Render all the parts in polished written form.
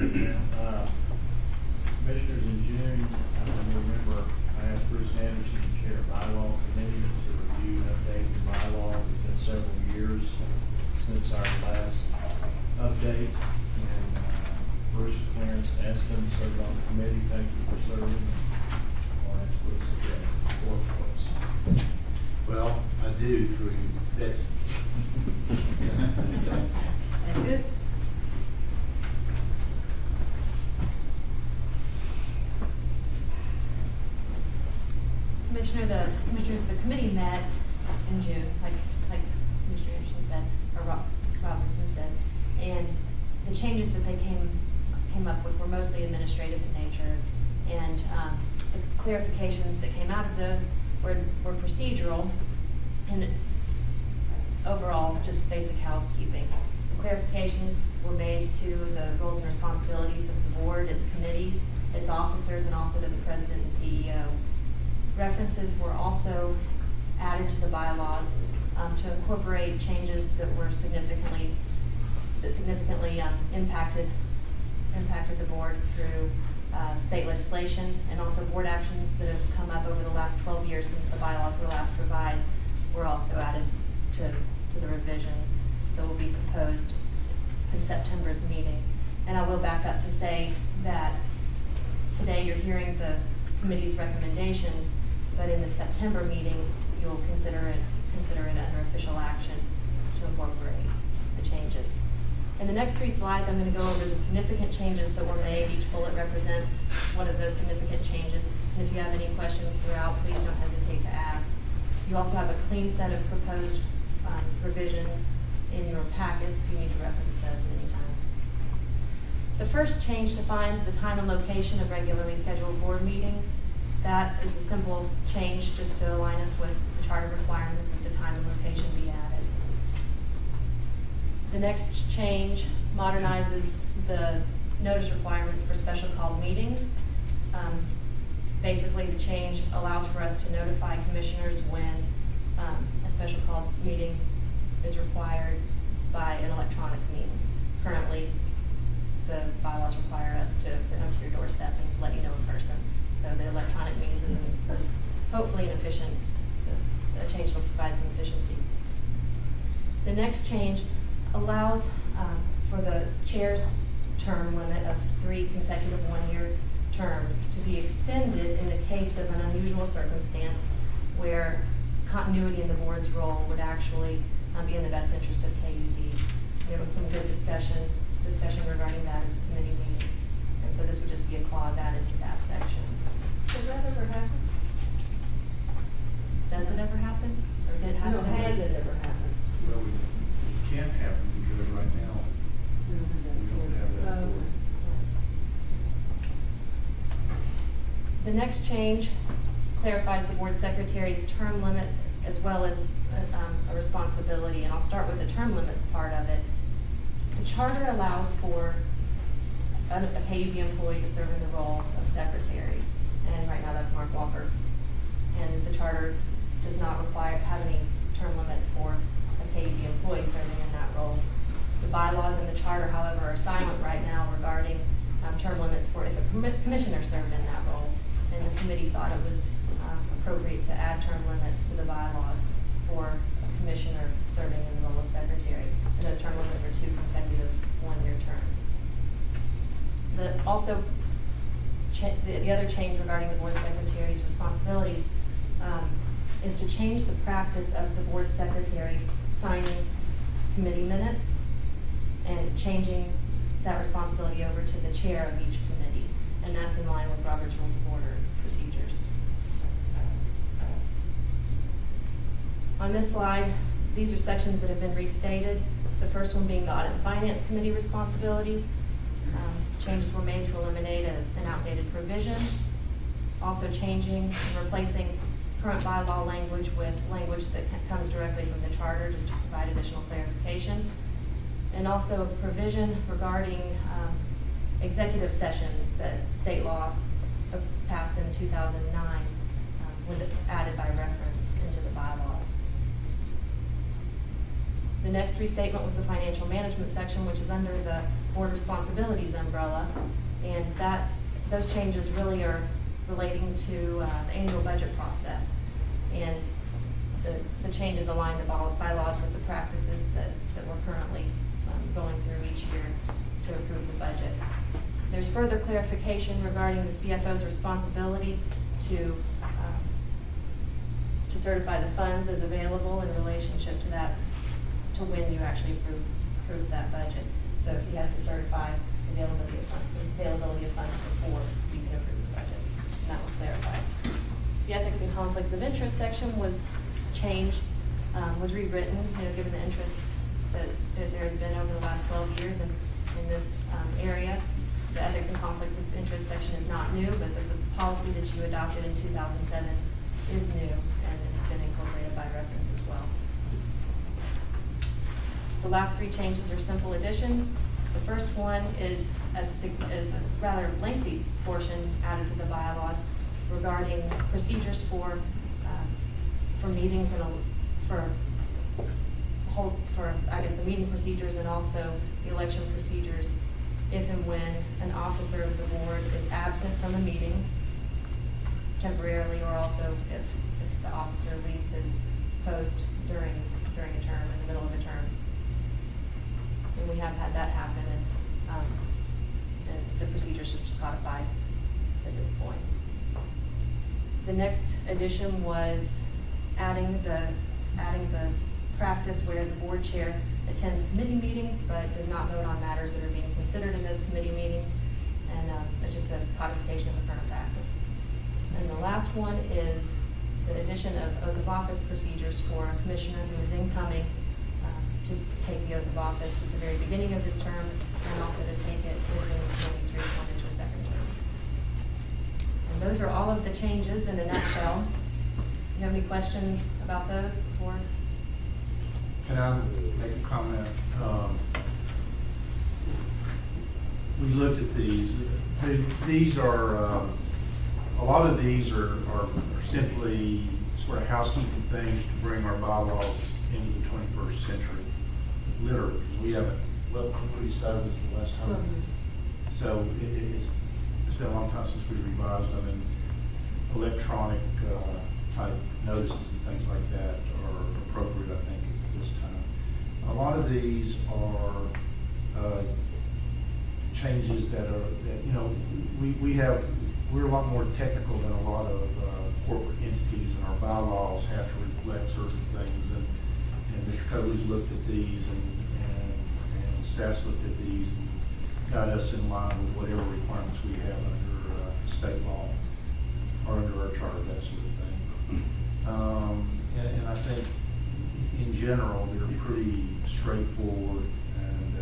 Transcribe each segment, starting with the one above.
Commissioners, in June, I remember I asked Bruce Anderson, the chair of bylaw committee, to review and update the bylaws. It's been several years since our last update, and Bruce, Clarence, Eston served on the committee. Thank you for serving. I'll ask Bruce to report for us. Well, I do. That's That's good. Commissioners, the committee met in June, like Commissioner Anderson said, or Robinson said, and the changes that they came up with were mostly administrative in nature, and the clarifications that came out of those were procedural and overall just basic housekeeping. The clarifications were made to the roles and responsibilities of the board, its committees, its officers, and also to the president and CEO. References were also added to the bylaws to incorporate changes that were significantly impacted the board through state legislation, and also board actions that have come up over the last 12 years since the bylaws were last revised were also added to the revisions that will be proposed in September's meeting. And I will back up to say that today you're hearing the committee's recommendations, but in the September meeting, you'll consider it under official action to incorporate the changes. In the next 3 slides, I'm going to go over the significant changes that were made. Each bullet represents one of those significant changes. And if you have any questions throughout, please don't hesitate to ask. You also have a clean set of proposed revisions in your packets if you need to reference those at any time. The first change defines the time and location of regularly scheduled board meetings. That is a simple change just to align us with the charter requirement that the time and location be added. The next change modernizes the notice requirements for special called meetings. Basically, the change allows for us to notify commissioners when a special called meeting is required by an electronic means. Currently, the bylaws require us to come to your doorstep and let you know in person. So the electronic means is hopefully an efficient, a change will provide some efficiency. The next change allows for the chair's term limit of 3 consecutive one-year terms to be extended in the case of an unusual circumstance where continuity in the board's role would actually be in the best interest of KUB. There was some good discussion regarding that in the committee meeting, and so this would just be a clause added to that section. Does that ever happen? Does it ever happen? Or Has it ever happened? well, it can't happen because right now we don't have that board. The next change clarifies the board secretary's term limits as well as a responsibility, and I'll start with the term limits part of it. The charter allows for a KUB employee to serve in the role of secretary, and right now that's Mark Walker. And the charter does not have any term limits for a KUB employee serving in that role. The bylaws in the charter, however, are silent right now regarding term limits for if a commissioner served in that role. And the committee thought it was appropriate to add term limits to the bylaws for a commissioner serving in the role of secretary. And those term limits are 2 consecutive one-year terms. The other change regarding the board secretary's responsibilities is to change the practice of the board secretary signing committee minutes and changing that responsibility over to the chair of each committee. And that's in line with Robert's Rules of Order procedures. On this slide, these are sections that have been restated. The first one being the Audit and Finance Committee responsibilities. Changes were made to eliminate an outdated provision. Also changing and replacing current bylaw language with language that comes directly from the charter just to provide additional clarification. And also a provision regarding executive sessions that state law passed in 2009 was added by reference into the bylaws. The next restatement was the financial management section, which is under the board responsibilities umbrella. And those changes really are relating to the annual budget process. And the changes align the bylaws with the practices that we're currently going through each year to approve the budget. There's further clarification regarding the CFO's responsibility to certify the funds as available in relationship to that, to when you actually approve that budget. So he has to certify availability of funds before you can approve the budget. And that was clarified. The ethics and conflicts of interest section was changed, was rewritten, given the interest that there has been over the last 12 years in this area. The ethics and conflicts of interest section is not new, but the policy that you adopted in 2007 is new, and it's been incorporated by reference as well. The last three changes are simple additions. The first one is a rather lengthy portion added to the bylaws regarding procedures for meetings and the meeting procedures, and also the election procedures if and when an officer of the board is absent from a meeting temporarily, or also if the officer leaves his post during a term, in the middle of a term. And we have had that happen, and the procedures are just codified at this point. The next addition was adding the practice where the board chair attends committee meetings but does not vote on matters that are being considered in those committee meetings, and it's just a codification of the current practice. And the last one is the addition of oath of office procedures for a commissioner who is incoming to take the oath of office at the very beginning of his term, and also to take it when he's reappointed to a second term. And those are all of the changes in a nutshell. Do you have any questions about those before? Can I make a comment? We looked at these. These are, a lot of these are simply sort of housekeeping things to bring our bylaws into the 21st century. Literally, we haven't, well, we decided this the last time. So it's been a long time since we revised them, and electronic type notices and things like that are appropriate, I think, at this time. A lot of these are changes that we're a lot more technical than a lot of corporate entities, and our bylaws have to reflect certain things. And Mr. Coley's looked at these, and staff's looked at these, and got us in line with whatever requirements we have under state law or under our charter, that sort of thing. And I think in general they're pretty straightforward and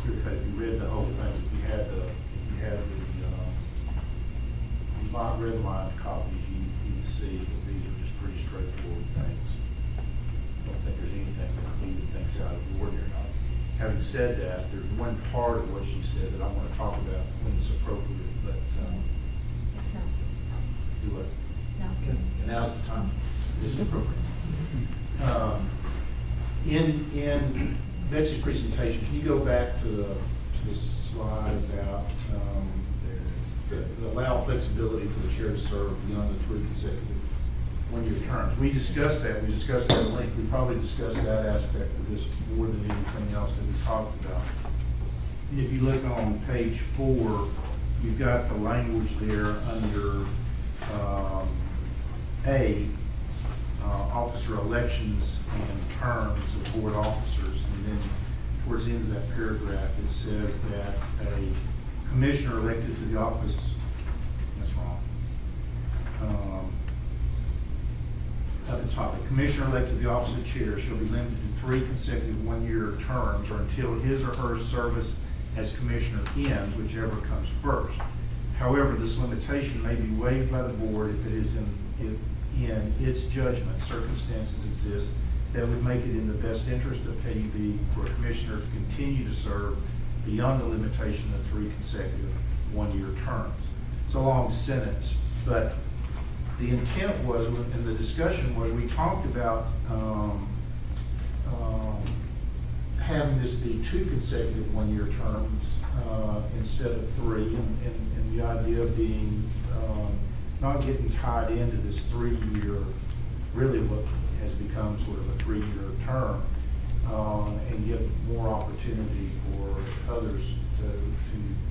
clear cut. If you read the whole thing, if you had the red line copies, you'd see that these are just pretty straightforward things. I don't think there's anything that we would think's out of the ordinary. Having said that, there's one part of what she said that I want to talk about when it's appropriate, but do what? Now's the time. It's appropriate. In Betsy's presentation, can you go back to the slide about the allow flexibility for the chair to serve beyond the 3 consecutive one-year terms? We discussed that. We discussed that at length. We probably discussed that aspect of this more than anything else that we talked about. And if you look on page 4, you've got the language there under officer elections and terms of board officers, and then towards the end of that paragraph it says that a commissioner elected to the office, that's wrong, at the top, a commissioner elected to the office of chair shall be limited to 3 consecutive one-year terms or until his or her service as commissioner ends, whichever comes first. However, this limitation may be waived by the board if it is in its judgment circumstances exist that would make it in the best interest of KUB for a commissioner to continue to serve beyond the limitation of 3 consecutive one-year terms. It's a long sentence, but the intent was, and the discussion was, we talked about having this be 2 consecutive one-year terms instead of 3, and the idea being not getting tied into this 3-year, really what has become sort of a 3-year term, and give more opportunity for others to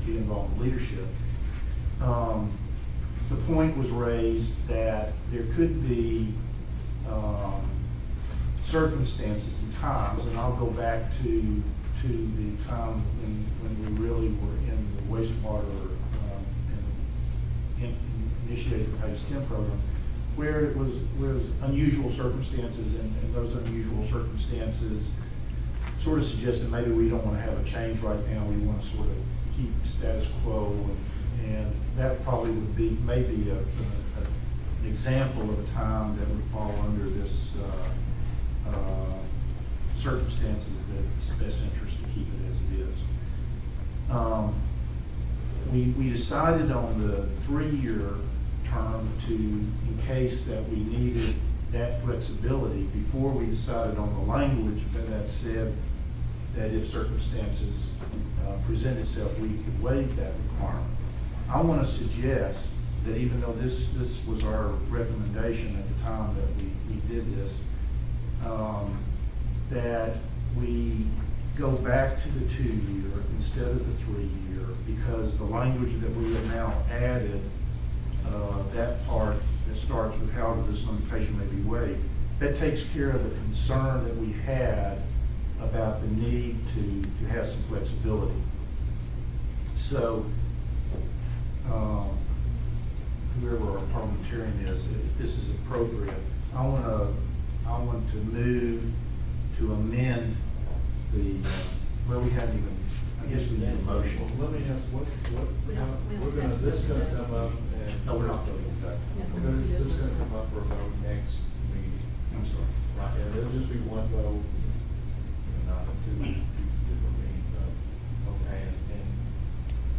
get involved in leadership. The point was raised that there could be circumstances and times, and I'll go back to the time when we really were in the wastewater and initiated the PACE 10 program, where it was unusual circumstances, and those unusual circumstances sort of suggested maybe we don't want to have a change right now. We want to sort of keep status quo, and that probably would be maybe an example of a time that would fall under this circumstances that it's best interest to keep it as it is. We decided on the 3-year term in case that we needed that flexibility before we decided on the language that said that if circumstances present itself, we could waive that requirement. I want to suggest that even though this was our recommendation at the time that we did this, that we go back to the 2-year instead of the 3-year, because the language that we have now added, that part that starts with however this limitation may be waived, that takes care of the concern that we had about the need to have some flexibility. So, whoever our parliamentarian is, if this is appropriate, I want to move to amend the, well, we haven't even, I guess we need a motion. Well, let me ask, this is gonna come up, and. No, we're not going to do that. This is gonna come up for a vote next meeting. I'm sorry. Right, and there'll just be one vote, not a 2 different meetings, okay, and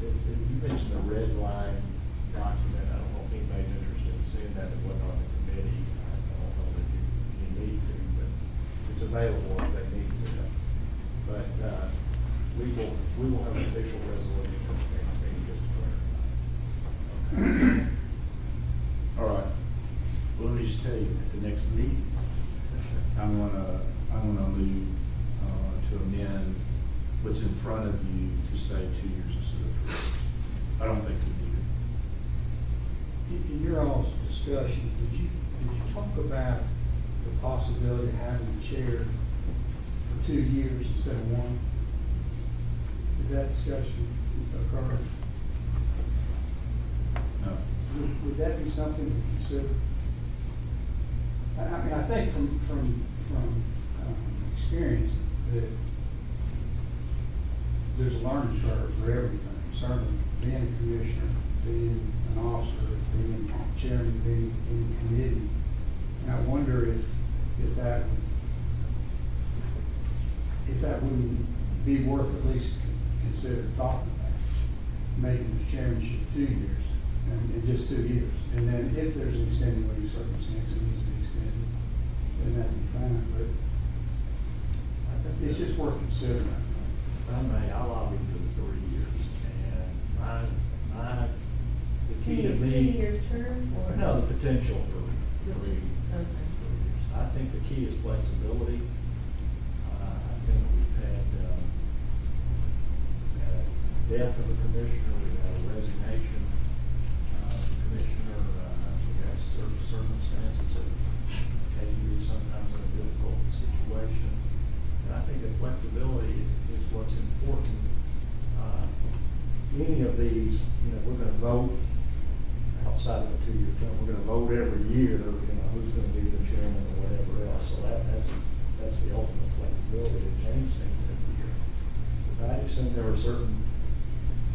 you mentioned the red line document. I don't know if anybody's interested in seeing that. It wasn't on the committee. I don't know that you need to, but it's available if they need to. But we will have an official resolution for the next meeting just to clarify. All right. Well, let me just tell you, at the next meeting, I'm gonna move to amend what's in front of you to say 2 years instead of 3 years. I don't think we need it. In your all's discussion, did you talk about the possibility of having the chair for 2 years instead of 1? Did that discussion occur? No. Would that be something to consider? I mean, I think from experience that there's a learning curve for everything. Certainly, being a commissioner, being an officer, being chairman, being in a committee. And I wonder if that wouldn't be worth at least consider talking about, making the chairmanship 2 years, and just 2 years. And then if there's an extenuating circumstance that needs to be extended, then that'd be fine. But I think it's just worth considering. I'll lobby for the 3 years, and the key to me. 3-year term or? No, the potential for 3 years. Okay. I think the key is flexibility. I think we've had death of a commissioner, we've had a resignation of a commissioner, we have certain circumstances that can be sometimes in a difficult situation. And I think that flexibility is what's important. Any of these, we're going to vote outside of a 2-year term. We're going to vote every year, who's going to be the chairman or whatever else. So that's the ultimate flexibility to change things every year. But I assume there are certain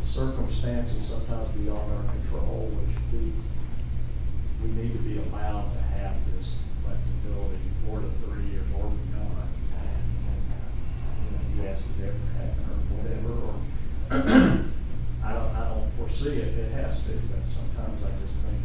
circumstances sometimes beyond our control, which we need to be allowed to have this flexibility for the 3 years or beyond. And you ask if it ever happen or whatever, or I don't foresee it. It has to, but sometimes I just think